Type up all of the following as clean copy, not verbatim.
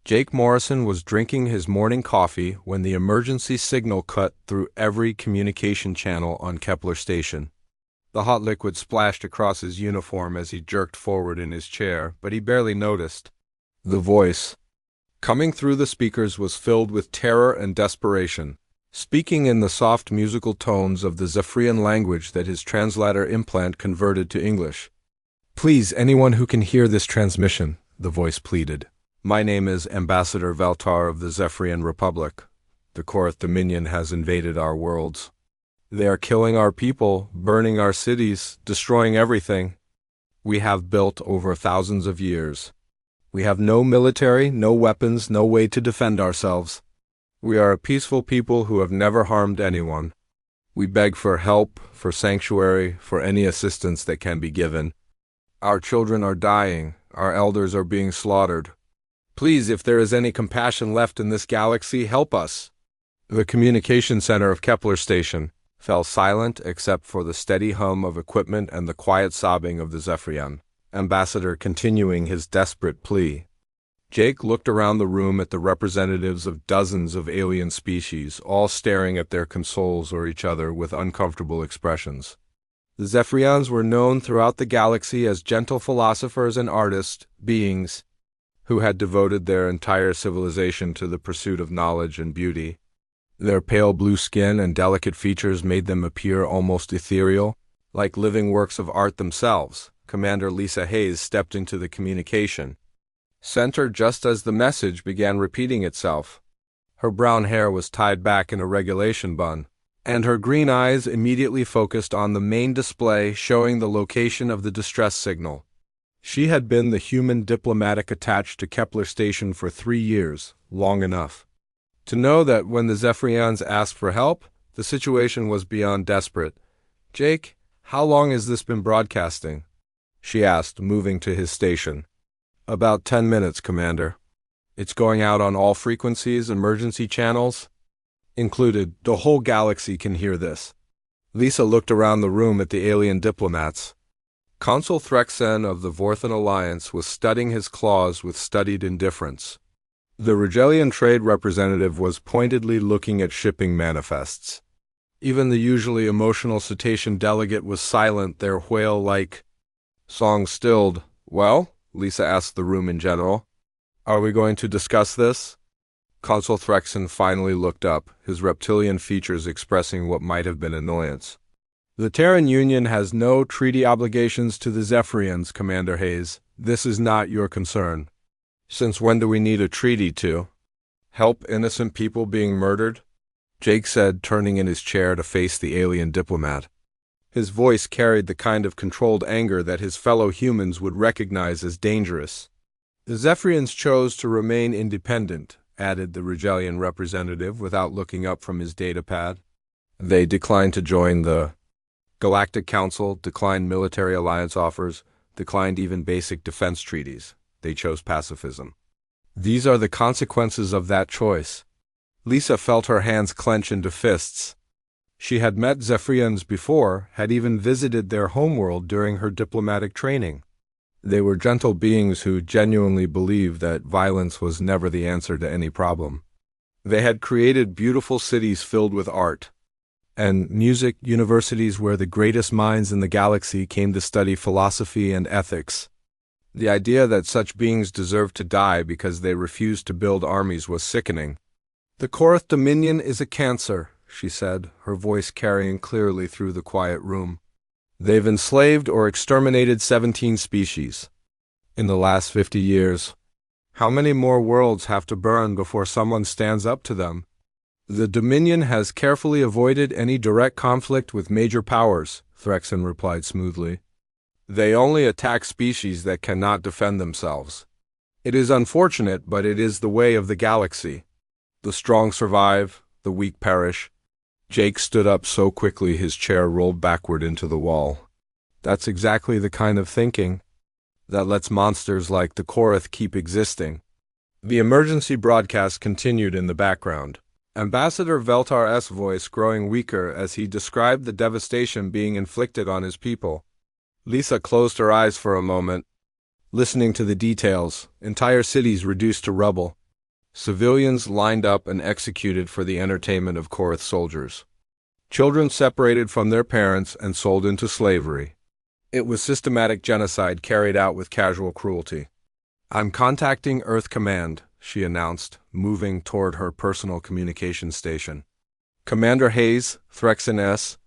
Jake Morrison was drinking his morning coffee when the emergency signal cut through every communication channel on Kepler Station. The hot liquid splashed across his uniform as he jerked forward in his chair, but he barely noticed. The voice, coming through the speakers, was filled with terror and desperation, speaking in the soft musical tones of the Zephyrian language that his translator implant converted to English. "Please, anyone who can hear this transmission," the voice pleaded. "My name is Ambassador Veltar of the Zephyrian Republic. The Korath Dominion has invaded our worlds. They are killing our people, burning our cities, destroying everything we have built over thousands of years. We have no military, no weapons, no way to defend ourselves. We are a peaceful people who have never harmed anyone. We beg for help, for sanctuary, for any assistance that can be given. Our children are dying, our elders are being slaughtered. Please, if there is any compassion left in this galaxy, help us." The communication center of Kepler Station fell silent except for the steady hum of equipment and the quiet sobbing of the Zephyrian ambassador continuing his desperate plea. Jake looked around the room at the representatives of dozens of alien species, all staring at their consoles or each other with uncomfortable expressions. The Zephyrians were known throughout the galaxy as gentle philosophers and artist beings who had devoted their entire civilization to the pursuit of knowledge and beauty. Their pale blue skin and delicate features made them appear almost ethereal, like living works of art themselves. Commander Lisa Hayes stepped into the communication center just as the message began repeating itself. Her brown hair was tied back in a regulation bun, and her green eyes immediately focused on the main display showing the location of the distress signal. She had been the human diplomatic attached to Kepler Station for 3 years, long enough to know that when the Zephyrians asked for help, the situation was beyond desperate. "Jake, how long has this been broadcasting?" she asked, moving to his station. "About 10 minutes, Commander. It's going out on all frequencies, emergency channels included. The whole galaxy can hear this." Lisa looked around the room at the alien diplomats. Consul Threxen of the Vorthan Alliance was studying his claws with studied indifference. The Rigelian trade representative was pointedly looking at shipping manifests. Even the usually emotional cetacean delegate was silent, their whale-like song stilled. "Well?" Lisa asked the room in general. "Are we going to discuss this?" Consul Threxen finally looked up, his reptilian features expressing what might have been annoyance. "The Terran Union has no treaty obligations to the Zephyrians, Commander Hayes. This is not your concern. Since when do we need a treaty to help innocent people being murdered?" Jake said, turning in his chair to face the alien diplomat. His voice carried the kind of controlled anger that his fellow humans would recognize as dangerous. "The Zephyrians chose to remain independent," added the Rigelian representative without looking up from his datapad. "They declined to join the Galactic Council, declined military alliance offers, declined even basic defense treaties. They chose pacifism. These are the consequences of that choice." Lisa felt her hands clench into fists. She had met Zephyrians before, had even visited their homeworld during her diplomatic training. They were gentle beings who genuinely believed that violence was never the answer to any problem. They had created beautiful cities filled with art and music, universities where the greatest minds in the galaxy came to study philosophy and ethics. The idea that such beings deserved to die because they refused to build armies was sickening. "The Korath Dominion is a cancer," she said, her voice carrying clearly through the quiet room. "They've enslaved or exterminated 17 species in the last 50 years. How many more worlds have to burn before someone stands up to them? The Dominion has carefully avoided any direct conflict with major powers," Threxen replied smoothly. "They only attack species that cannot defend themselves. It is unfortunate, but it is the way of the galaxy. The strong survive, the weak perish." Jake stood up so quickly his chair rolled backward into the wall. "That's exactly the kind of thinking that lets monsters like the Korath keep existing." The emergency broadcast continued in the background, Ambassador Veltar's voice growing weaker as he described the devastation being inflicted on his people. Lisa closed her eyes for a moment, listening to the details. Entire cities reduced to rubble, Civilians lined up and executed for the entertainment of Korath soldiers. Children separated from their parents and sold into slavery. It was systematic genocide carried out with casual cruelty. "I'm contacting Earth Command," she announced, moving toward her personal communication station. "Commander Hayes, Threxin S."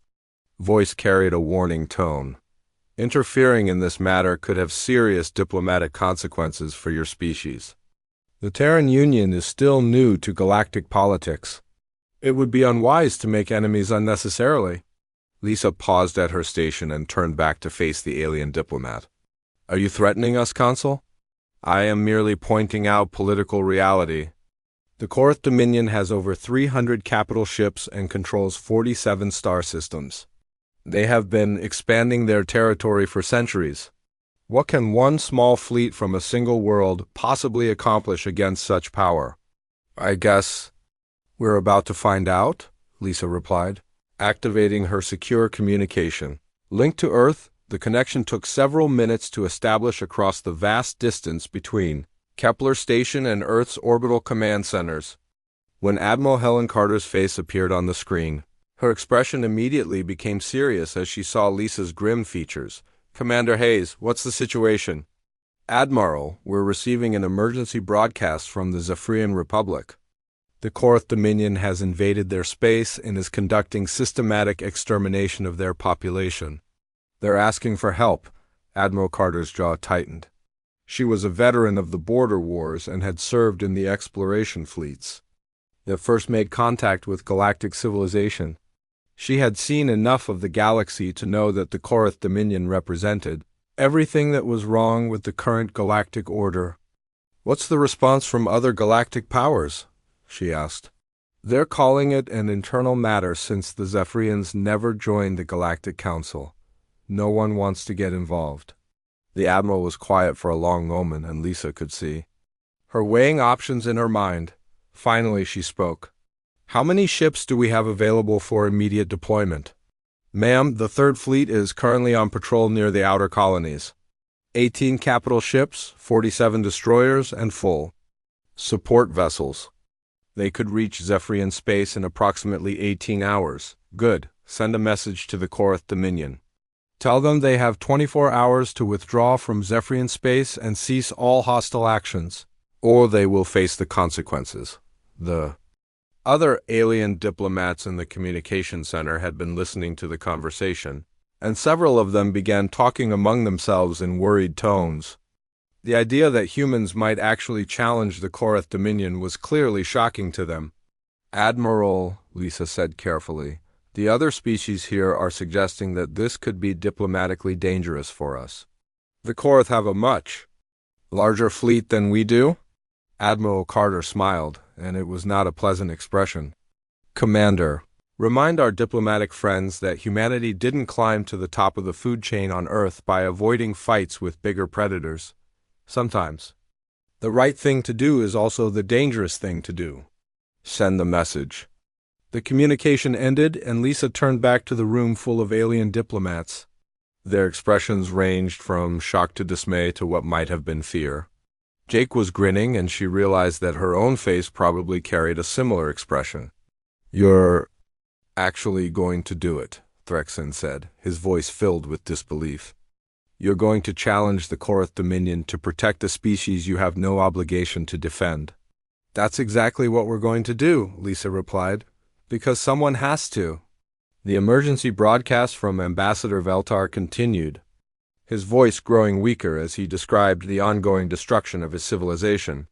Voice carried a warning tone. "Interfering in this matter could have serious diplomatic consequences for your species. The Terran Union is still new to galactic politics. It would be unwise to make enemies unnecessarily." Lisa paused at her station and turned back to face the alien diplomat. "Are you threatening us, Consul?" "I am merely pointing out political reality. The Korath Dominion has over 300 capital ships and controls 47 star systems. They have been expanding their territory for centuries. What can one small fleet from a single world possibly accomplish against such power?" "I guess we're about to find out," Lisa replied, activating her secure communication. Linked to Earth, the connection took several minutes to establish across the vast distance between Kepler Station and Earth's orbital command centers. When Admiral Helen Carter's face appeared on the screen, her expression immediately became serious as she saw Lisa's grim features. "Commander Hayes, what's the situation?" "Admiral, we're receiving an emergency broadcast from the Zephyrian Republic. The Korath Dominion has invaded their space and is conducting systematic extermination of their population. They're asking for help." Admiral Carter's jaw tightened. She was a veteran of the border wars and had served in the exploration fleets that first made contact with galactic civilization. She had seen enough of the galaxy to know that the Korath Dominion represented everything that was wrong with the current galactic order. "What's the response from other galactic powers?" she asked. "They're calling it an internal matter since the Zephyrians never joined the Galactic Council. No one wants to get involved." The Admiral was quiet for a long moment, and Lisa could see her weighing options in her mind. Finally, she spoke. "How many ships do we have available for immediate deployment?" "Ma'am, the Third Fleet is currently on patrol near the outer colonies. 18 capital ships, 47 destroyers, and full support vessels. They could reach Zephyrian space in approximately 18 hours. Good. Send a message to the Korath Dominion. Tell them they have 24 hours to withdraw from Zephyrian space and cease all hostile actions, or they will face the consequences." The other alien diplomats in the communication center had been listening to the conversation, and several of them began talking among themselves in worried tones. The idea that humans might actually challenge the Korath Dominion was clearly shocking to them. "Admiral," Lisa said carefully, "the other species here are suggesting that this could be diplomatically dangerous for us. The Korath have a much larger fleet than we do?" Admiral Carter smiled, and it was not a pleasant expression. "Commander, remind our diplomatic friends that humanity didn't climb to the top of the food chain on Earth by avoiding fights with bigger predators. Sometimes the right thing to do is also the dangerous thing to do. Send the message." The communication ended, and Lisa turned back to the room full of alien diplomats. Their expressions ranged from shock to dismay to what might have been fear. Jake was grinning, and she realized that her own face probably carried a similar expression. "You're actually going to do it," Threxin said, his voice filled with disbelief. "You're going to challenge the Korath Dominion to protect a species you have no obligation to defend." "That's exactly what we're going to do," Lisa replied, "because someone has to." The emergency broadcast from Ambassador Veltar continued, his voice growing weaker as he described the ongoing destruction of his civilization.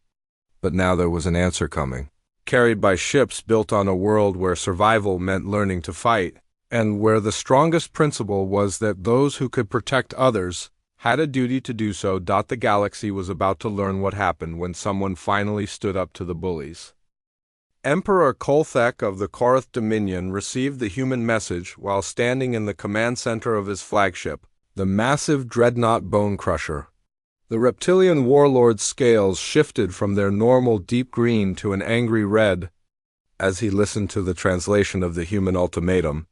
But now there was an answer coming, carried by ships built on a world where survival meant learning to fight, and where the strongest principle was that those who could protect others had a duty to do so. The galaxy was about to learn what happened when someone finally stood up to the bullies. Emperor Kolthek of the Korath Dominion received the human message while standing in the command center of his flagship, the massive dreadnought Bone Crusher. The reptilian warlord's scales shifted from their normal deep green to an angry red as he listened to the translation of the human ultimatum.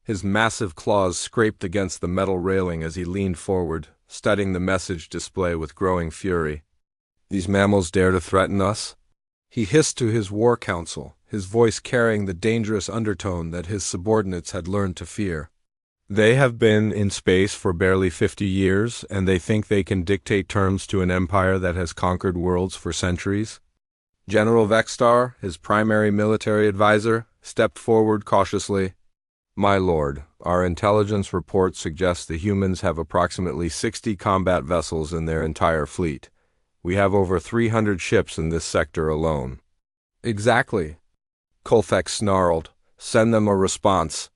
His massive claws scraped against the metal railing as he leaned forward, studying the message display with growing fury. "These mammals dare to threaten us?" He hissed to his war council, his voice carrying the dangerous undertone that his subordinates had learned to fear. They have been in space for barely 50 years, and they think they can dictate terms to an empire that has conquered worlds for centuries? General Vextar, his primary military advisor, stepped forward cautiously. My lord, our intelligence report suggests the humans have approximately 60 combat vessels in their entire fleet. We have over 300 ships in this sector alone. Exactly. Kolthek snarled. Send them a response.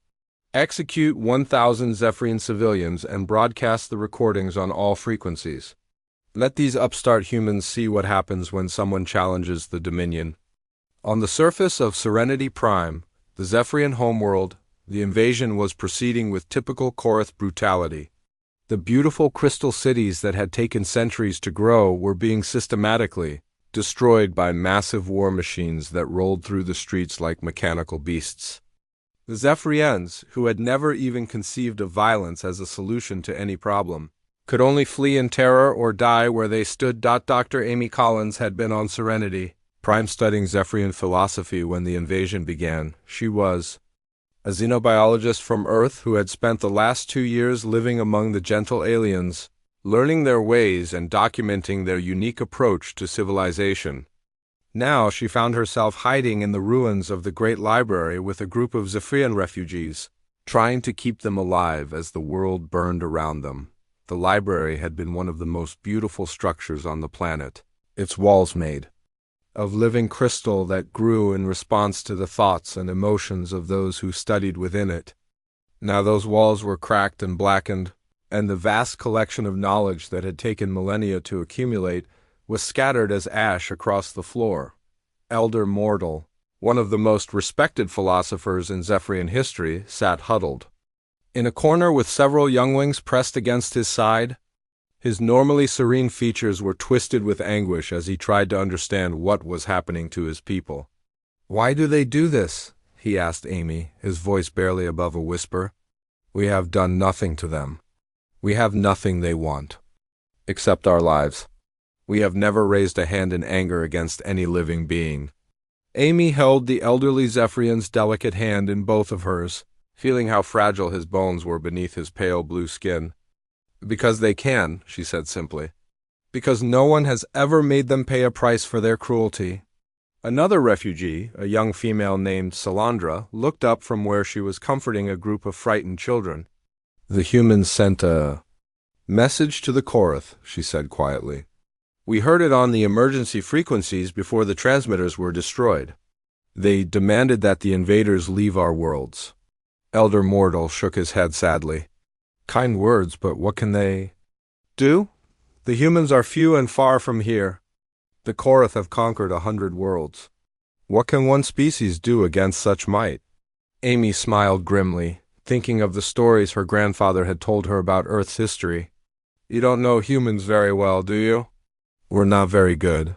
Execute 1,000 Zephyrian civilians and broadcast the recordings on all frequencies. Let these upstart humans see what happens when someone challenges the Dominion. On the surface of Serenity Prime, the Zephyrian homeworld, the invasion was proceeding with typical Korath brutality. The beautiful crystal cities that had taken centuries to grow were being systematically destroyed by massive war machines that rolled through the streets like mechanical beasts. The Zephyrians, who had never even conceived of violence as a solution to any problem, could only flee in terror or die where they stood. Dr. Amy Collins had been on Serenity Prime studying Zephyrian philosophy when the invasion began. She was a xenobiologist from Earth who had spent the last 2 years living among the gentle aliens, learning their ways and documenting their unique approach to civilization. Now she found herself hiding in the ruins of the Great Library with a group of Zephyrian refugees, trying to keep them alive as the world burned around them. The library had been one of the most beautiful structures on the planet, its walls made of living crystal that grew in response to the thoughts and emotions of those who studied within it. Now those walls were cracked and blackened, and the vast collection of knowledge that had taken millennia to accumulate was scattered as ash across the floor. Elder Mortal, one of the most respected philosophers in Zephyrian history, sat huddled in a corner with several younglings pressed against his side. His normally serene features were twisted with anguish as he tried to understand what was happening to his people. Why do they do this? He asked Amy, his voice barely above a whisper. We have done nothing to them. We have nothing they want, except our lives. We have never raised a hand in anger against any living being. Amy held the elderly Zephyrian's delicate hand in both of hers, feeling how fragile his bones were beneath his pale blue skin. Because they can, she said simply. Because no one has ever made them pay a price for their cruelty. Another refugee, a young female named Salandra, looked up from where she was comforting a group of frightened children. The humans sent a message to the Korath, she said quietly. We heard it on the emergency frequencies before the transmitters were destroyed. They demanded that the invaders leave our worlds. Elder Mortal shook his head sadly. Kind words, but what can they do? The humans are few and far from here. The Korath have conquered 100 worlds. What can one species do against such might? Amy smiled grimly, thinking of the stories her grandfather had told her about Earth's history. You don't know humans very well, do you? We're not very good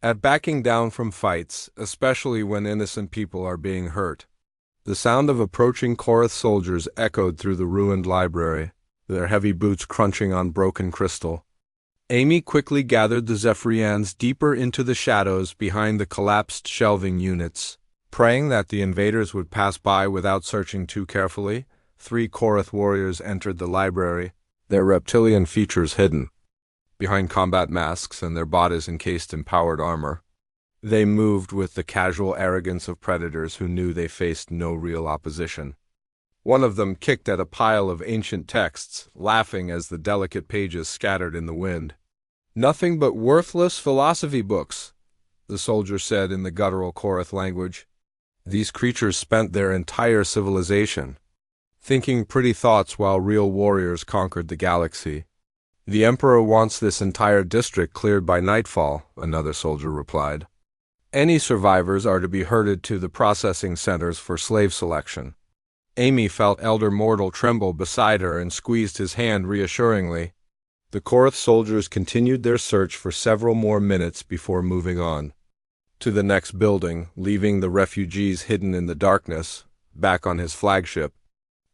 at backing down from fights, especially when innocent people are being hurt. The sound of approaching Korath soldiers echoed through the ruined library, their heavy boots crunching on broken crystal. Amy quickly gathered the Zephyrians deeper into the shadows behind the collapsed shelving units. Praying that the invaders would pass by without searching too carefully, 3 Korath warriors entered the library, their reptilian features hidden behind combat masks and their bodies encased in powered armor. They moved with the casual arrogance of predators who knew they faced no real opposition. One of them kicked at a pile of ancient texts, laughing as the delicate pages scattered in the wind. Nothing but worthless philosophy books, the soldier said in the guttural Korath language. These creatures spent their entire civilization thinking pretty thoughts while real warriors conquered the galaxy. The Emperor wants this entire district cleared by nightfall, another soldier replied. Any survivors are to be herded to the processing centers for slave selection. Amy felt Elder Mortal tremble beside her and squeezed his hand reassuringly. The Korath soldiers continued their search for several more minutes before moving on to the next building, leaving the refugees hidden in the darkness, back on his flagship.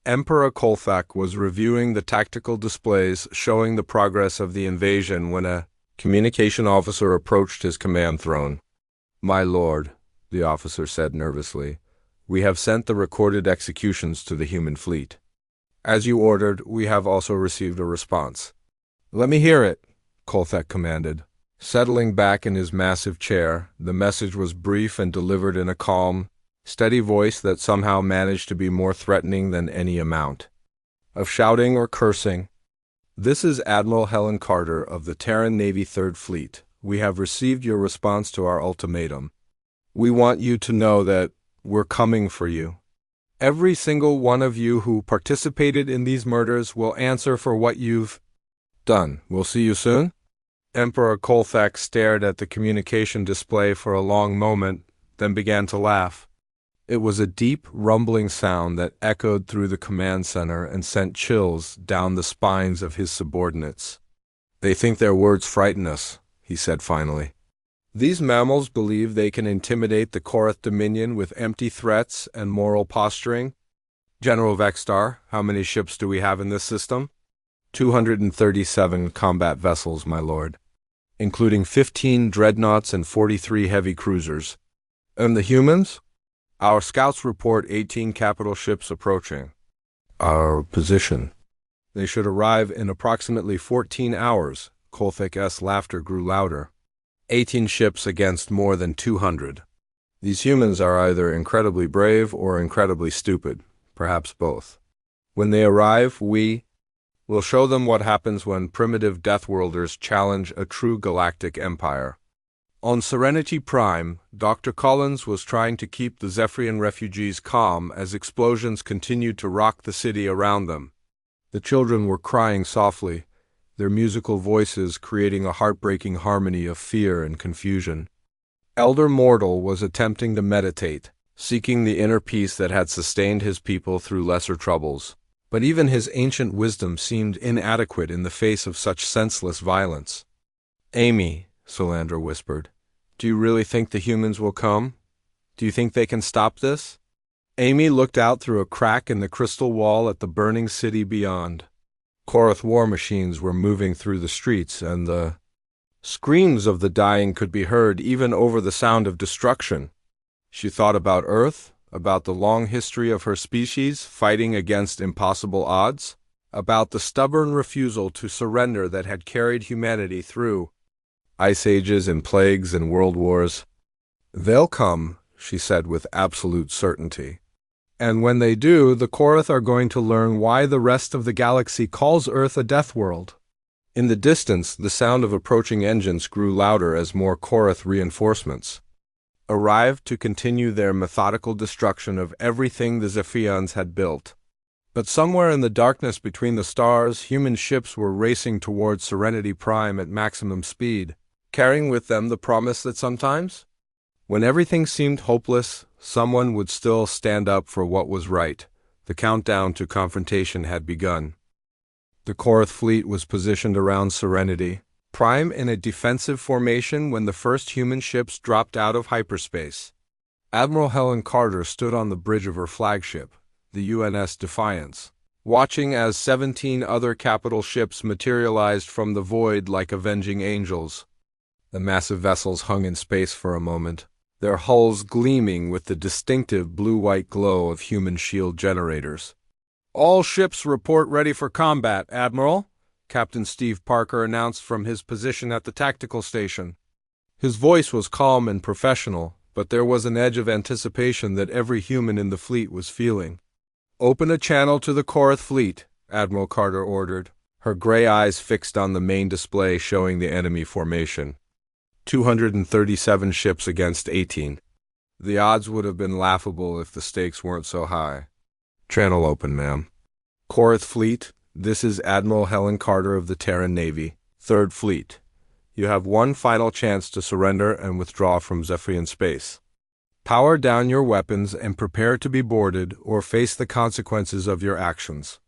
Emperor Kolthak was reviewing the tactical displays showing the progress of the invasion when a communication officer approached his command throne. My lord, the officer said nervously, we have sent the recorded executions to the human fleet. As you ordered, we have also received a response. Let me hear it, Kolthek commanded. Settling back in his massive chair, the message was brief and delivered in a calm, steady voice that somehow managed to be more threatening than any amount of shouting or cursing. This is Admiral Helen Carter of the Terran Navy 3rd Fleet. We have received your response to our ultimatum. We want you to know that we're coming for you. Every single one of you who participated in these murders will answer for what you've done. We'll see you soon. Emperor Kolthek stared at the communication display for a long moment, then began to laugh. It was a deep, rumbling sound that echoed through the command center and sent chills down the spines of his subordinates. They think their words frighten us, he said finally. These mammals believe they can intimidate the Korath Dominion with empty threats and moral posturing. General Vexstar, how many ships do we have in this system? 237 combat vessels, my lord, including 15 dreadnoughts and 43 heavy cruisers. And the humans? Our scouts report 18 capital ships approaching our position. They should arrive in approximately 14 hours. Kolthek's laughter grew louder. 18 ships against more than 200. These humans are either incredibly brave or incredibly stupid, perhaps both. When they arrive, we will show them what happens when primitive Deathworlders challenge a true galactic empire. On Serenity Prime, Dr. Collins was trying to keep the Zephyrian refugees calm as explosions continued to rock the city around them. The children were crying softly, their musical voices creating a heartbreaking harmony of fear and confusion. Elder Mortal was attempting to meditate, seeking the inner peace that had sustained his people through lesser troubles. But even his ancient wisdom seemed inadequate in the face of such senseless violence. Amy, Solandra whispered, do you really think the humans will come? Do you think they can stop this? Amy looked out through a crack in the crystal wall at the burning city beyond. Korath war machines were moving through the streets, and the screams of the dying could be heard even over the sound of destruction. She thought about Earth, about the long history of her species fighting against impossible odds, about the stubborn refusal to surrender that had carried humanity through ice ages and plagues and world wars. They'll come, she said with absolute certainty. And when they do, the Korath are going to learn why the rest of the galaxy calls Earth a death world. In the distance, the sound of approaching engines grew louder as more Korath reinforcements arrived to continue their methodical destruction of everything the Zephians had built. But somewhere in the darkness between the stars, human ships were racing towards Serenity Prime at maximum speed, carrying with them the promise that sometimes, when everything seemed hopeless, someone would still stand up for what was right. The countdown to confrontation had begun. The Korath fleet was positioned around Serenity Prime in a defensive formation when the first human ships dropped out of hyperspace. Admiral Helen Carter stood on the bridge of her flagship, the UNS Defiance, watching as 17 other capital ships materialized from the void like avenging angels. The massive vessels hung in space for a moment, their hulls gleaming with the distinctive blue-white glow of human shield generators. All ships report ready for combat, Admiral, Captain Steve Parker announced from his position at the tactical station. His voice was calm and professional, but there was an edge of anticipation that every human in the fleet was feeling. Open a channel to the Korath fleet, Admiral Carter ordered, her gray eyes fixed on the main display showing the enemy formation. 237 ships against 18. The odds would have been laughable if the stakes weren't so high. Channel open, ma'am. Korath fleet, this is Admiral Helen Carter of the Terran Navy, 3rd Fleet. You have one final chance to surrender and withdraw from Zephyrian space. Power down your weapons and prepare to be boarded or face the consequences of your actions.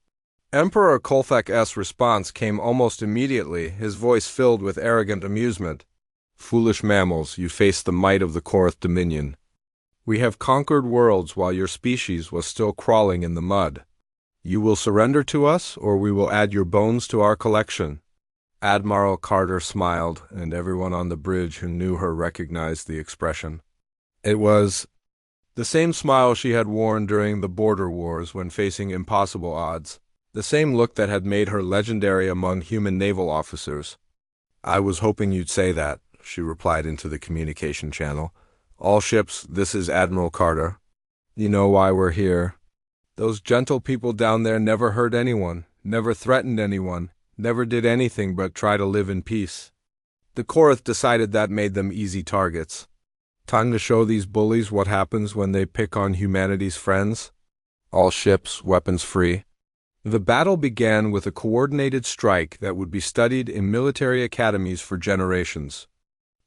Emperor Kolthek's response came almost immediately, his voice filled with arrogant amusement. Foolish mammals, you face the might of the Korath Dominion. We have conquered worlds while your species was still crawling in the mud. You will surrender to us, or we will add your bones to our collection. Admiral Carter smiled, and everyone on the bridge who knew her recognized the expression. It was the same smile she had worn during the border wars when facing impossible odds, the same look that had made her legendary among human naval officers. "I was hoping you'd say that," she replied into the communication channel. "All ships, this is Admiral Carter. You know why we're here. Those gentle people down there never hurt anyone, never threatened anyone, never did anything but try to live in peace. The Korath decided that made them easy targets. Time to show these bullies what happens when they pick on humanity's friends. All ships, weapons free." The battle began with a coordinated strike that would be studied in military academies for generations.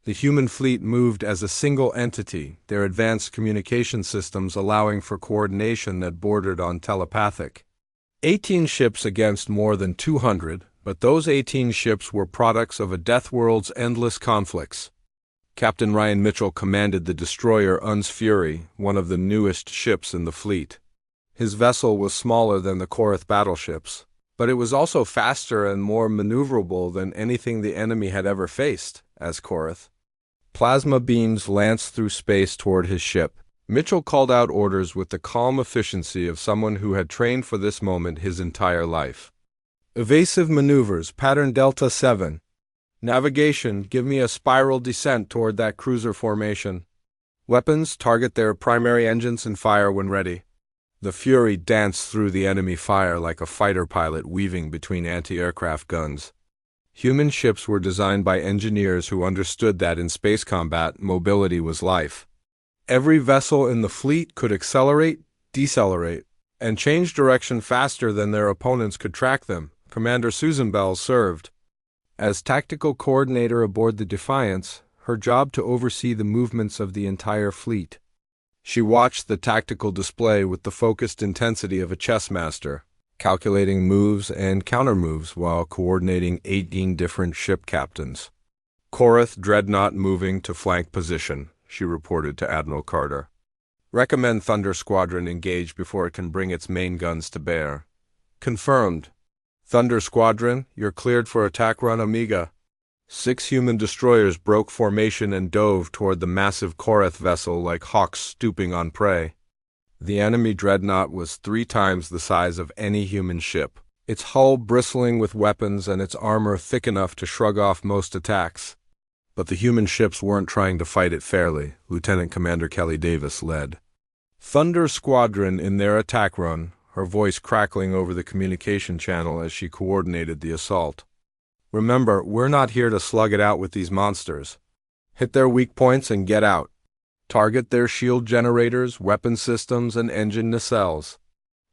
The human fleet moved as a single entity, their advanced communication systems allowing for coordination that bordered on telepathic. 18 ships against more than 200, but those 18 ships were products of a Deathworld's endless conflicts. Captain Ryan Mitchell commanded the destroyer Un's Fury, one of the newest ships in the fleet. His vessel was smaller than the Korath battleships, but it was also faster and more maneuverable than anything the enemy had ever faced, as Korath. Plasma beams lanced through space toward his ship. Mitchell called out orders with the calm efficiency of someone who had trained for this moment his entire life. "Evasive maneuvers, pattern Delta 7. Navigation, give me a spiral descent toward that cruiser formation. Weapons, target their primary engines and fire when ready." The Fury danced through the enemy fire like a fighter pilot weaving between anti-aircraft guns. Human ships were designed by engineers who understood that in space combat, mobility was life. Every vessel in the fleet could accelerate, decelerate, and change direction faster than their opponents could track them. Commander Susan Bell served as tactical coordinator aboard the Defiance, her job to oversee the movements of the entire fleet. She watched the tactical display with the focused intensity of a chess master, calculating moves and countermoves while coordinating 18 different ship captains. "Korath dreadnought moving to flank position," she reported to Admiral Carter. "Recommend Thunder Squadron engage before it can bring its main guns to bear." "Confirmed. Thunder Squadron, you're cleared for attack run Omega." 6 human destroyers broke formation and dove toward the massive Korath vessel like hawks stooping on prey. The enemy dreadnought was 3 times the size of any human ship, its hull bristling with weapons and its armor thick enough to shrug off most attacks. But the human ships weren't trying to fight it fairly, Lieutenant Commander Kelly Davis led. Thunder Squadron in their attack run, her voice crackling over the communication channel as she coordinated the assault. "Remember, we're not here to slug it out with these monsters. Hit their weak points and get out. Target their shield generators, weapon systems, and engine nacelles."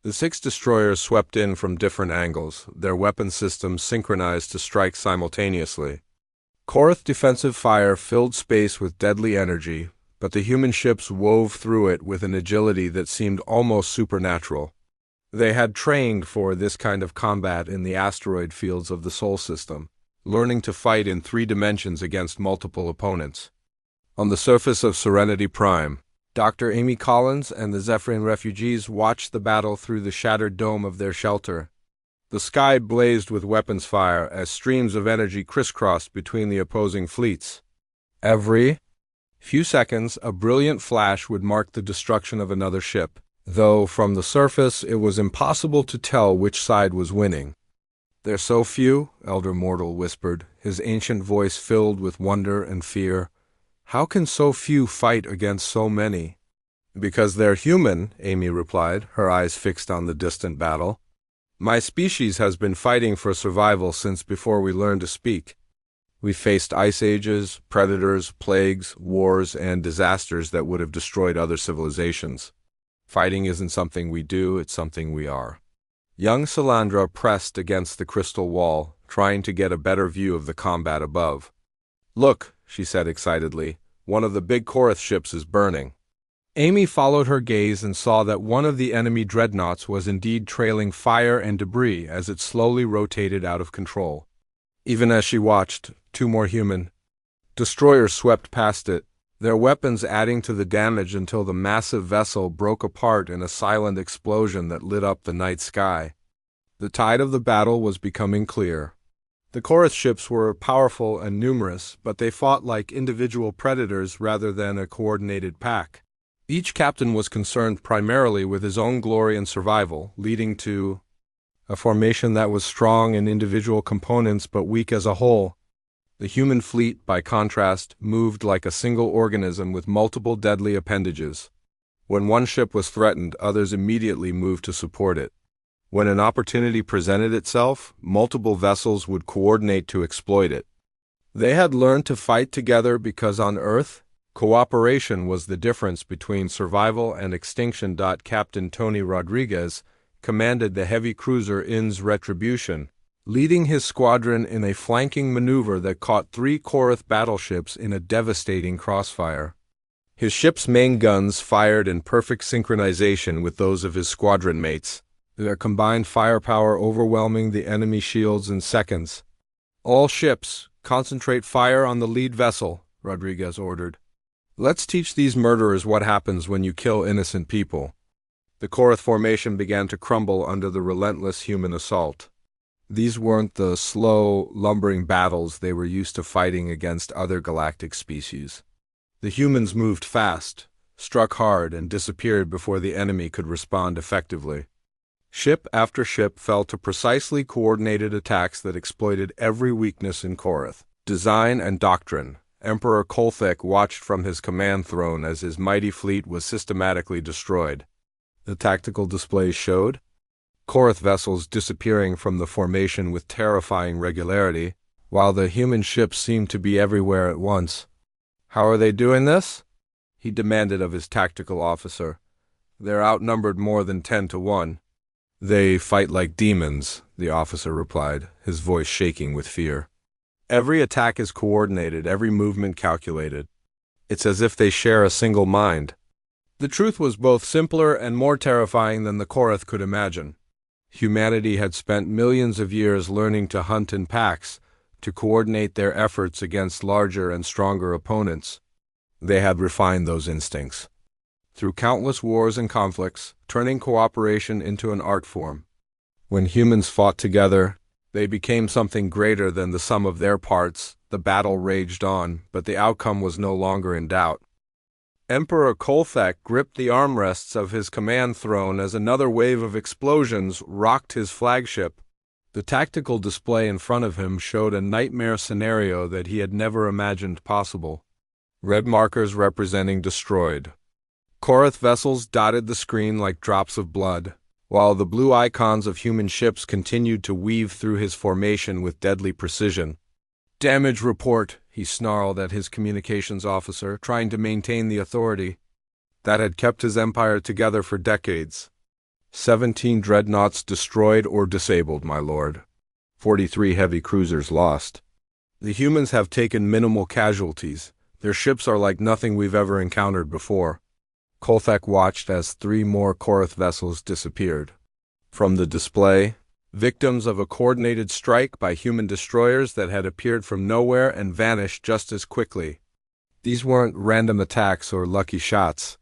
The 6 destroyers swept in from different angles, their weapon systems synchronized to strike simultaneously. Korath defensive fire filled space with deadly energy, but the human ships wove through it with an agility that seemed almost supernatural. They had trained for this kind of combat in the asteroid fields of the Sol system, learning to fight in 3 dimensions against multiple opponents. On the surface of Serenity Prime, Dr. Amy Collins and the Zephyrin refugees watched the battle through the shattered dome of their shelter. The sky blazed with weapons fire as streams of energy crisscrossed between the opposing fleets. Every few seconds, a brilliant flash would mark the destruction of another ship, though from the surface it was impossible to tell which side was winning. "They're so few," Elder Mortal whispered, his ancient voice filled with wonder and fear. "How can so few fight against so many?" "Because they're human," Amy replied, her eyes fixed on the distant battle. "My species has been fighting for survival since before we learned to speak. We faced ice ages, predators, plagues, wars, and disasters that would have destroyed other civilizations. Fighting isn't something we do, it's something we are." Young Salandra pressed against the crystal wall, trying to get a better view of the combat above. "Look," she said excitedly, "one of the big Korath ships is burning." Amy followed her gaze and saw that one of the enemy dreadnoughts was indeed trailing fire and debris as it slowly rotated out of control. Even as she watched, 2 more human destroyers swept past it, their weapons adding to the damage until the massive vessel broke apart in a silent explosion that lit up the night sky. The tide of the battle was becoming clear. The Korath ships were powerful and numerous, but they fought like individual predators rather than a coordinated pack. Each captain was concerned primarily with his own glory and survival, leading to a formation that was strong in individual components but weak as a whole. The human fleet, by contrast, moved like a single organism with multiple deadly appendages. When one ship was threatened, others immediately moved to support it. When an opportunity presented itself, multiple vessels would coordinate to exploit it. They had learned to fight together because on Earth, cooperation was the difference between survival and extinction. Captain Tony Rodriguez commanded the heavy cruiser INS Retribution, leading his squadron in a flanking maneuver that caught 3 Korath battleships in a devastating crossfire. His ship's main guns fired in perfect synchronization with those of his squadron mates, their combined firepower overwhelming the enemy shields in seconds. "All ships, concentrate fire on the lead vessel," Rodriguez ordered. "Let's teach these murderers what happens when you kill innocent people." The Korath formation began to crumble under the relentless human assault. These weren't the slow, lumbering battles they were used to fighting against other galactic species. The humans moved fast, struck hard, and disappeared before the enemy could respond effectively. Ship after ship fell to precisely coordinated attacks that exploited every weakness in Korath design and doctrine. Emperor Kolthek watched from his command throne as his mighty fleet was systematically destroyed. The tactical displays showed Korath vessels disappearing from the formation with terrifying regularity, while the human ships seemed to be everywhere at once. "How are they doing this?" he demanded of his tactical officer. "They're outnumbered more than 10 to 1. "They fight like demons," the officer replied, his voice shaking with fear. "Every attack is coordinated, every movement calculated. It's as if they share a single mind." The truth was both simpler and more terrifying than the Korath could imagine. Humanity had spent millions of years learning to hunt in packs, to coordinate their efforts against larger and stronger opponents. They had refined those instincts through countless wars and conflicts, turning cooperation into an art form. When humans fought together, they became something greater than the sum of their parts. The battle raged on, but the outcome was no longer in doubt. Emperor Kolthek gripped the armrests of his command throne as another wave of explosions rocked his flagship. The tactical display in front of him showed a nightmare scenario that he had never imagined possible. Red markers representing destroyed. Korath vessels dotted the screen like drops of blood, while the blue icons of human ships continued to weave through his formation with deadly precision. "Damage report," he snarled at his communications officer, trying to maintain the authority that had kept his empire together for decades. 17 dreadnoughts destroyed or disabled, my lord. 43 heavy cruisers lost. The humans have taken minimal casualties. Their ships are like nothing we've ever encountered before." Kolthek watched as 3 more Korath vessels disappeared. From the display, victims of a coordinated strike by human destroyers that had appeared from nowhere and vanished just as quickly. These weren't random attacks or lucky shots.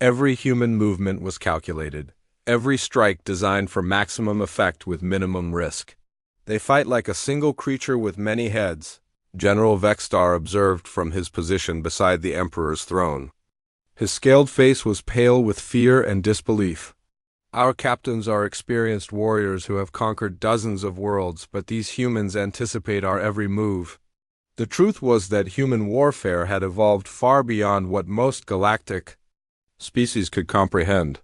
Every human movement was calculated. Every strike designed for maximum effect with minimum risk. "They fight like a single creature with many heads," General Vextar observed from his position beside the Emperor's throne. His scaled face was pale with fear and disbelief. "Our captains are experienced warriors who have conquered dozens of worlds, but these humans anticipate our every move." The truth was that human warfare had evolved far beyond what most galactic species could comprehend.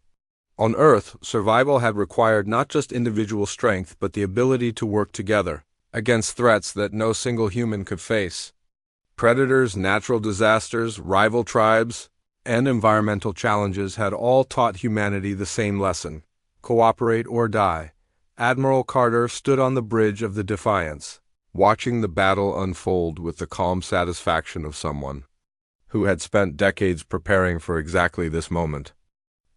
On Earth, survival had required not just individual strength but the ability to work together against threats that no single human could face. Predators, natural disasters, rival tribes, and environmental challenges had all taught humanity the same lesson: cooperate or die. Admiral Carter stood on the bridge of the Defiance, watching the battle unfold with the calm satisfaction of someone who had spent decades preparing for exactly this moment.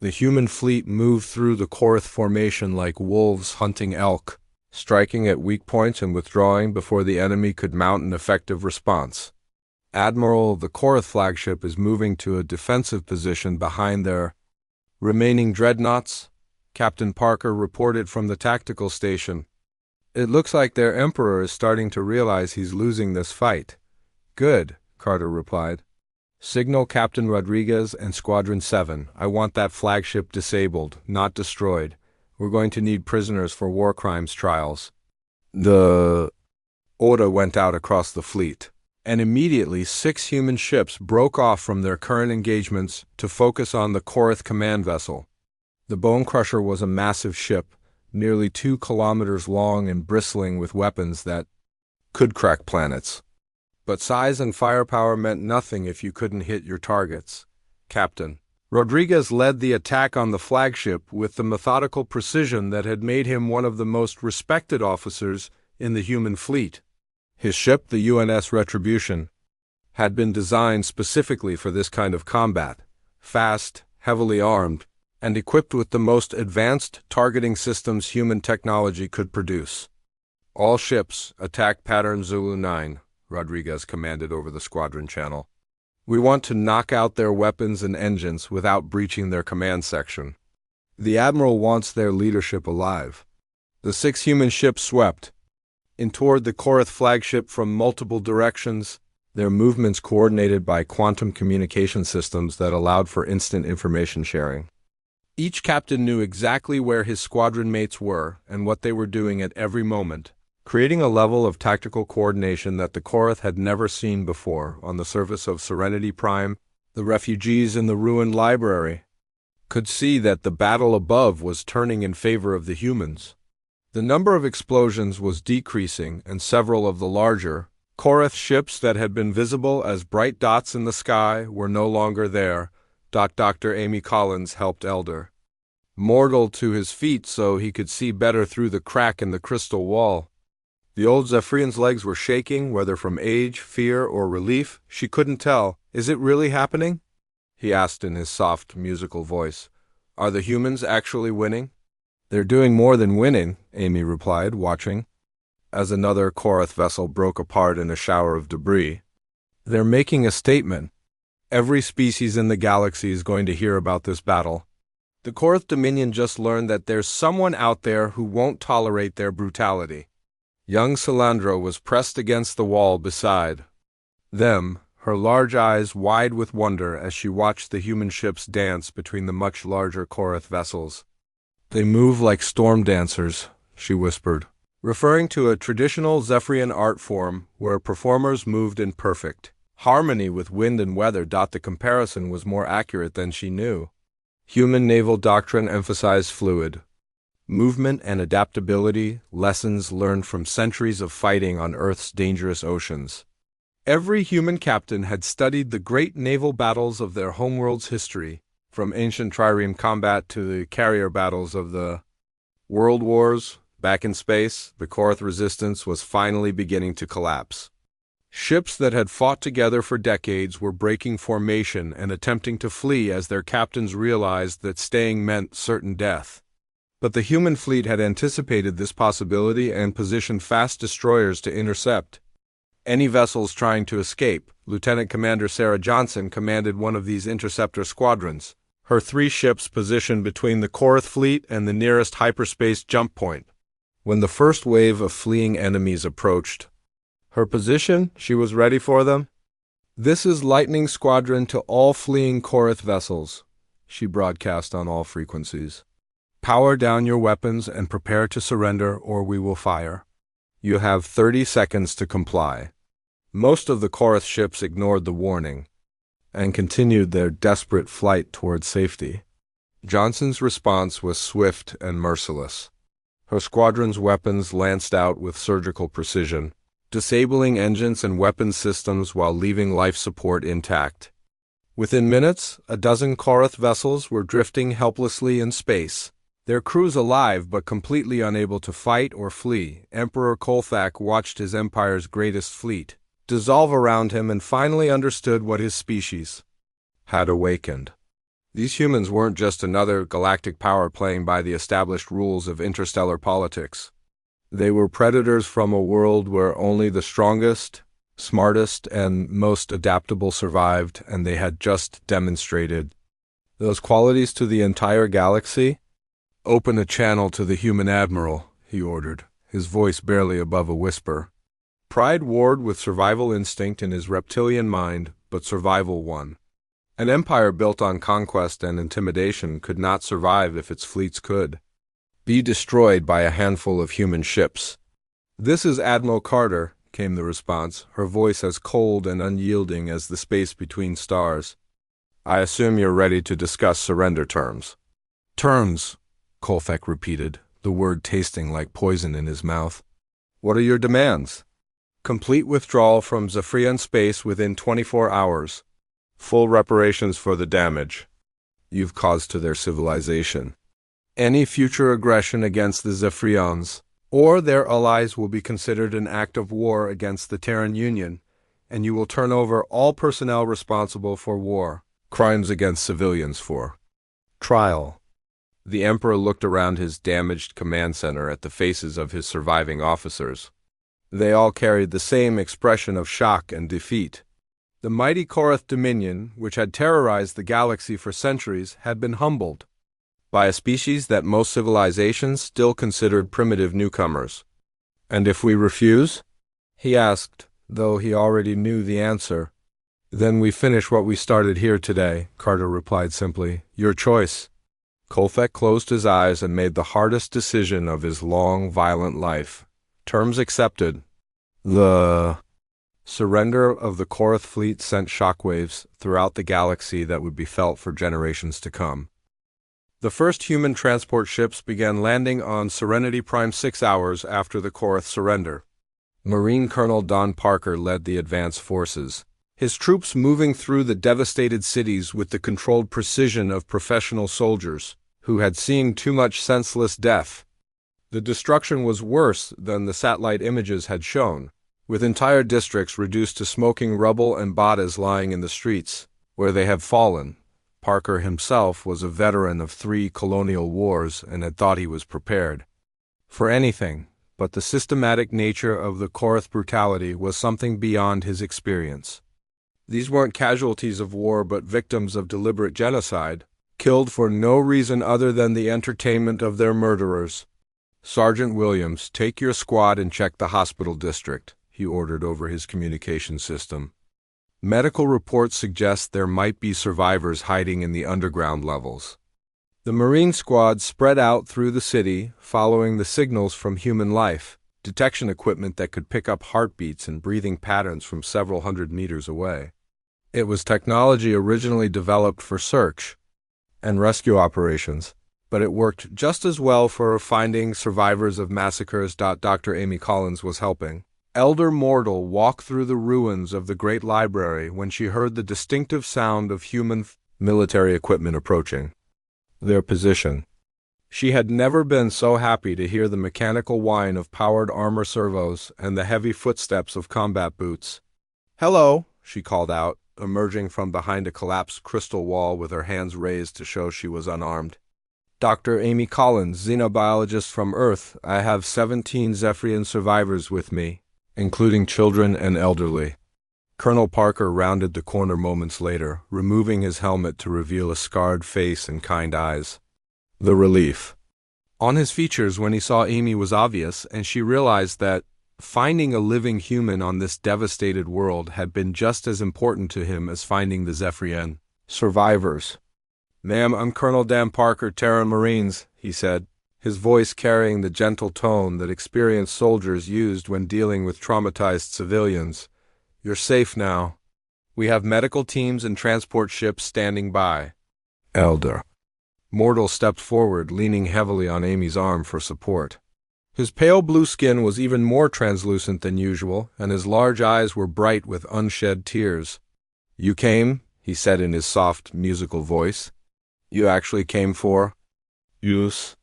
The human fleet moved through the Korath formation like wolves hunting elk, striking at weak points and withdrawing before the enemy could mount an effective response. Admiral, the Korath flagship is moving to a defensive position behind their remaining dreadnoughts, Captain Parker reported from the tactical station. It looks like their emperor is starting to realize he's losing this fight. Good, Carter replied. Signal Captain Rodriguez and Squadron 7. I want that flagship disabled, not destroyed. We're going to need prisoners for war crimes trials. The order went out across the fleet, and immediately 6 human ships broke off from their current engagements to focus on the Korath command vessel. The Bone Crusher was a massive ship, nearly 2 kilometers long and bristling with weapons that could crack planets. But size and firepower meant nothing if you couldn't hit your targets. Captain Rodriguez led the attack on the flagship with the methodical precision that had made him one of the most respected officers in the human fleet. His ship, the UNS Retribution, had been designed specifically for this kind of combat, fast, heavily armed, and equipped with the most advanced targeting systems human technology could produce. All ships, attack pattern Zulu 9, Rodriguez commanded over the squadron channel. We want to knock out their weapons and engines without breaching their command section. The Admiral wants their leadership alive. The 6 human ships swept in toward the Korath flagship from multiple directions, their movements coordinated by quantum communication systems that allowed for instant information sharing. Each captain knew exactly where his squadron mates were and what they were doing at every moment, creating a level of tactical coordination that the Korath had never seen before on the surface of Serenity Prime. The refugees in the ruined library could see that the battle above was turning in favor of the humans. The number of explosions was decreasing, and several of the larger Korath ships that had been visible as bright dots in the sky were no longer there. Dr. Amy Collins helped Elder mortal to his feet so he could see better through the crack in the crystal wall. The old Zephyrian's legs were shaking, whether from age, fear, or relief. She couldn't tell. Is it really happening? He asked in his soft, musical voice. Are the humans actually winning? They're doing more than winning, Amy replied, watching, as another Korath vessel broke apart in a shower of debris. They're making a statement. Every species in the galaxy is going to hear about this battle. The Korath Dominion just learned that there's someone out there who won't tolerate their brutality. Young Salandra was pressed against the wall beside them, her large eyes wide with wonder as she watched the human ships dance between the much larger Korath vessels. They move like storm dancers, she whispered, referring to a traditional Zephyrian art form where performers moved in perfect harmony with wind and weather. The comparison was more accurate than she knew. Human naval doctrine emphasized fluid movement and adaptability, lessons learned from centuries of fighting on Earth's dangerous oceans. Every human captain had studied the great naval battles of their homeworld's history, from ancient trireme combat to the carrier battles of the World Wars. Back in space, the Korath resistance was finally beginning to collapse. Ships that had fought together for decades were breaking formation and attempting to flee as their captains realized that staying meant certain death. But the human fleet had anticipated this possibility and positioned fast destroyers to intercept any vessels trying to escape. Lieutenant Commander Sarah Johnson commanded one of these interceptor squadrons, her 3 ships positioned between the Korath fleet and the nearest hyperspace jump point. When the first wave of fleeing enemies approached her position, she was ready for them. This is Lightning Squadron to all fleeing Korath vessels, she broadcast on all frequencies. Power down your weapons and prepare to surrender or we will fire. You have 30 seconds to comply. Most of the Korath ships ignored the warning and continued their desperate flight toward safety. Johnson's response was swift and merciless. Her squadron's weapons lanced out with surgical precision, disabling engines and weapons systems while leaving life support intact. Within minutes, a dozen Korath vessels were drifting helplessly in space, their crews alive but completely unable to fight or flee. Emperor Kolthak watched his empire's greatest fleet dissolve around him and finally understood what his species had awakened. These humans weren't just another galactic power playing by the established rules of interstellar politics. They were predators from a world where only the strongest, smartest, and most adaptable survived, and they had just demonstrated those qualities to the entire galaxy. Open a channel to the human admiral, he ordered, his voice barely above a whisper. Pride warred with survival instinct in his reptilian mind, but survival won. An empire built on conquest and intimidation could not survive if its fleets could be destroyed by a handful of human ships. "This is Admiral Carter," came the response, her voice as cold and unyielding as the space between stars. "I assume you're ready to discuss surrender terms." "Terms," Kolfek repeated, the word tasting like poison in his mouth. "What are your demands?" "Complete withdrawal from Zephyrian space within 24 hours. Full reparations for the damage you've caused to their civilization. Any future aggression against the Zephyrians or their allies will be considered an act of war against the Terran Union, and you will turn over all personnel responsible for war, crimes against civilians for trial." The Emperor looked around his damaged command center at the faces of his surviving officers. They all carried the same expression of shock and defeat. The mighty Korath Dominion, which had terrorized the galaxy for centuries, had been humbled by a species that most civilizations still considered primitive newcomers. "And if we refuse?" he asked, though he already knew the answer. "Then we finish what we started here today," Carter replied simply. "Your choice." Kolfek closed his eyes and made the hardest decision of his long, violent life. Terms accepted. The surrender of the Korath fleet sent shockwaves throughout the galaxy that would be felt for generations to come. The first human transport ships began landing on Serenity Prime 6 hours after the Korath surrender. Marine Colonel Don Parker led the advance forces, his troops moving through the devastated cities with the controlled precision of professional soldiers who had seen too much senseless death. The destruction was worse than the satellite images had shown, with entire districts reduced to smoking rubble and bodies lying in the streets where they have fallen. Parker himself was a veteran of 3 colonial wars and had thought he was prepared for anything, but the systematic nature of the Korath brutality was something beyond his experience. These weren't casualties of war but victims of deliberate genocide, killed for no reason other than the entertainment of their murderers. "Sergeant Williams, take your squad and check the hospital district," he ordered over his communication system. "Medical reports suggest there might be survivors hiding in the underground levels." The Marine squad spread out through the city, following the signals from human life, detection equipment that could pick up heartbeats and breathing patterns from several hundred meters away. It was technology originally developed for search and rescue operations, but it worked just as well for finding survivors of massacres. Dr. Amy Collins was helping Elder Mortal walk through the ruins of the Great Library when she heard the distinctive sound of human military equipment approaching their position. She had never been so happy to hear the mechanical whine of powered armor servos and the heavy footsteps of combat boots. "Hello," she called out, emerging from behind a collapsed crystal wall with her hands raised to show she was unarmed. "Dr. Amy Collins, xenobiologist from Earth. I have 17 Zephyrian survivors with me, including children and elderly." Colonel Parker rounded the corner moments later, removing his helmet to reveal a scarred face and kind eyes. The relief on his features when he saw Amy was obvious, and she realized that finding a living human on this devastated world had been just as important to him as finding the Zephyrian survivors. "Ma'am, I'm Colonel Dan Parker, Terran Marines," he said, his voice carrying the gentle tone that experienced soldiers used when dealing with traumatized civilians. "You're safe now. We have medical teams and transport ships standing by." Elder Mortal stepped forward, leaning heavily on Amy's arm for support. His pale blue skin was even more translucent than usual, and his large eyes were bright with unshed tears. "You came," he said in his soft, musical voice. "You actually came for use."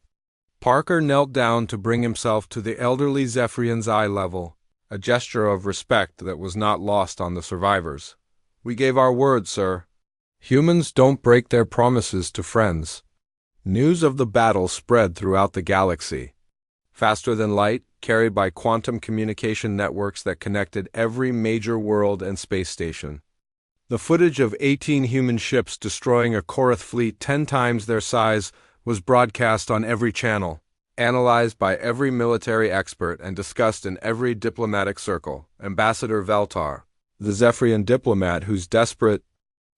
Parker knelt down to bring himself to the elderly Zephyrian's eye level, a gesture of respect that was not lost on the survivors. "We gave our word, sir. Humans don't break their promises to friends." News of the battle spread throughout the galaxy, faster than light, carried by quantum communication networks that connected every major world and space station. The footage of 18 human ships destroying a Korath fleet 10 times their size was broadcast on every channel. analyzed by every military expert and discussed in every diplomatic circle. Ambassador Veltar, the Zephyrian diplomat whose desperate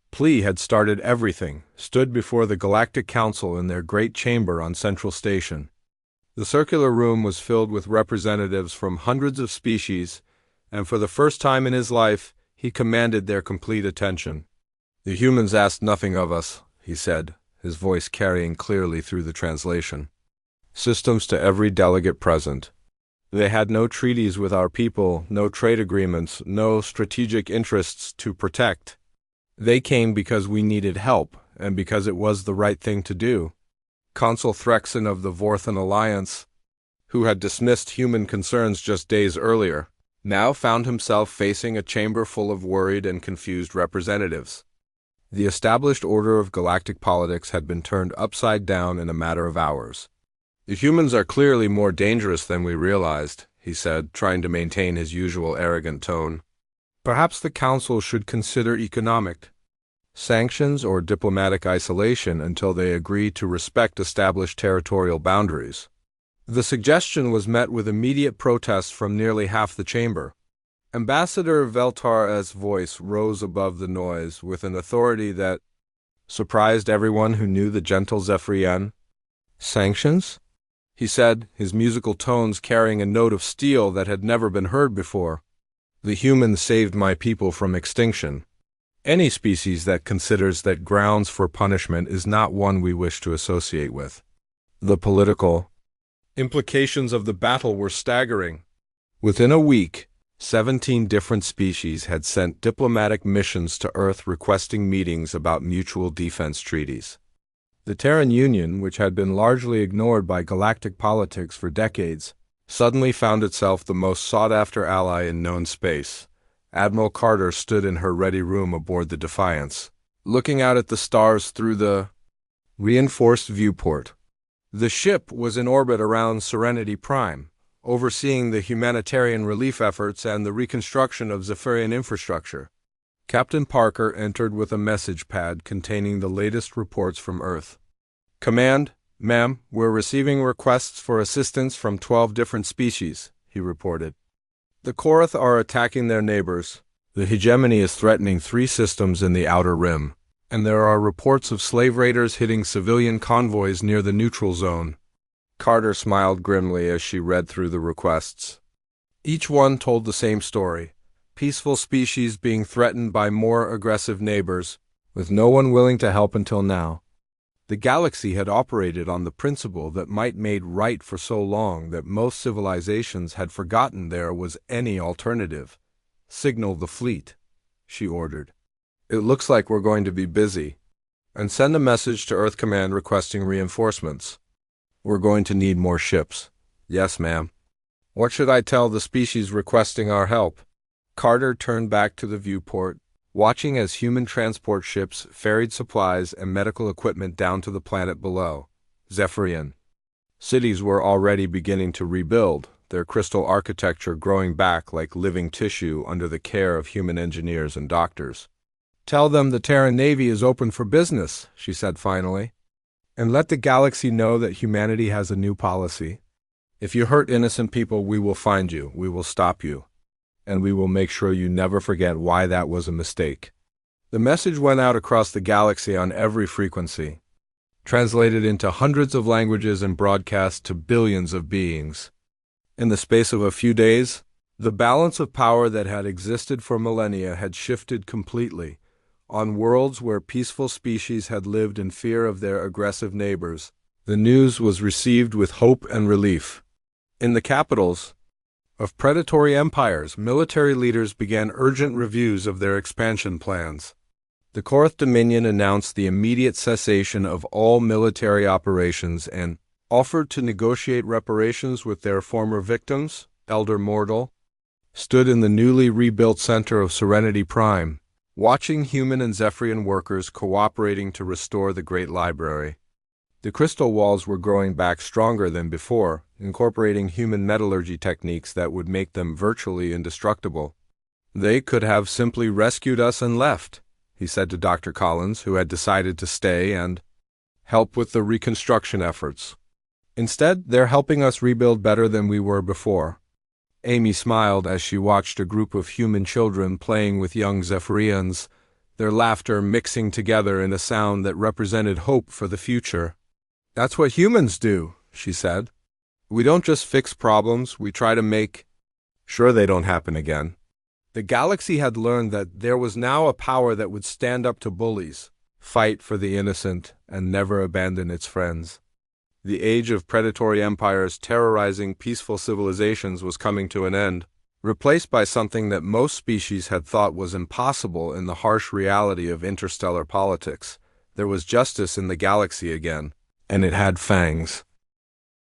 plea had started everything, stood before the Galactic Council in their great chamber on Central Station. The circular room was filled with representatives from hundreds of species, and for the first time in his life, he commanded their complete attention. "The humans asked nothing of us," he said, his voice carrying clearly through the translation. Systems to every delegate present. They had no treaties with our people, no trade agreements, no strategic interests to protect. They came because we needed help, and because it was the right thing to do. Consul Threxon of the Vorthan Alliance, who had dismissed human concerns just days earlier, now found himself facing a chamber full of worried and confused representatives. The established order of galactic politics had been turned upside down in a matter of hours. "The humans are clearly more dangerous than we realized," he said, trying to maintain his usual arrogant tone. "Perhaps the Council should consider economic sanctions or diplomatic isolation until they agree to respect established territorial boundaries." The suggestion was met with immediate protest from nearly half the chamber. Ambassador Veltar's voice rose above the noise with an authority that surprised everyone who knew the gentle Zephyrian. "Sanctions?" he said, his musical tones carrying a note of steel that had never been heard before. "The humans saved my people from extinction. Any species that considers that grounds for punishment is not one we wish to associate with." The political implications of the battle were staggering. Within a week, 17 different species had sent diplomatic missions to Earth requesting meetings about mutual defense treaties. The Terran Union, which had been largely ignored by galactic politics for decades, suddenly found itself the most sought-after ally in known space. Admiral Carter stood in her ready room aboard the Defiance, looking out at the stars through the reinforced viewport. The ship was in orbit around Serenity Prime, overseeing the humanitarian relief efforts and the reconstruction of Zephyrian infrastructure. Captain Parker entered with a message pad containing the latest reports from Earth. "Command, ma'am, we're receiving requests for assistance from 12 different species," he reported. "The Korath are attacking their neighbors. The hegemony is threatening 3 systems in the Outer Rim, and there are reports of slave raiders hitting civilian convoys near the neutral zone." Carter smiled grimly as she read through the requests. Each one told the same story: peaceful species being threatened by more aggressive neighbors, with no one willing to help until now. The galaxy had operated on the principle that might made right for so long that most civilizations had forgotten there was any alternative. "Signal the fleet," she ordered. "It looks like we're going to be busy. And send a message to Earth Command requesting reinforcements. We're going to need more ships." "Yes, ma'am." "What should I tell the species requesting our help?" Carter turned back to the viewport, watching as human transport ships ferried supplies and medical equipment down to the planet below. Zephyrian cities were already beginning to rebuild, their crystal architecture growing back like living tissue under the care of human engineers and doctors. "Tell them the Terran Navy is open for business," she said finally. "And let the galaxy know that humanity has a new policy. If you hurt innocent people, we will find you, we will stop you, and we will make sure you never forget why that was a mistake." The message went out across the galaxy on every frequency, translated into hundreds of languages and broadcast to billions of beings. In the space of a few days, the balance of power that had existed for millennia had shifted completely. On worlds where peaceful species had lived in fear of their aggressive neighbors, the news was received with hope and relief. In the capitals of predatory empires, military leaders began urgent reviews of their expansion plans. The Korath Dominion announced the immediate cessation of all military operations and offered to negotiate reparations with their former victims. Elder Mortal stood in the newly rebuilt center of Serenity Prime, watching human and Zephyrian workers cooperating to restore the Great Library. The crystal walls were growing back stronger than before, incorporating human metallurgy techniques that would make them virtually indestructible. "They could have simply rescued us and left," he said to Dr. Collins, who had decided to stay and help with the reconstruction efforts. Instead, they're helping us rebuild better than we were before. Amy smiled as she watched a group of human children playing with young Zephyrians, their laughter mixing together in a sound that represented hope for the future. "That's what humans do," she said. "We don't just fix problems, we try to make sure they don't happen again." The galaxy had learned that there was now a power that would stand up to bullies, fight for the innocent, and never abandon its friends. The age of predatory empires terrorizing peaceful civilizations was coming to an end, replaced by something that most species had thought was impossible in the harsh reality of interstellar politics. There was justice in the galaxy again, and it had fangs.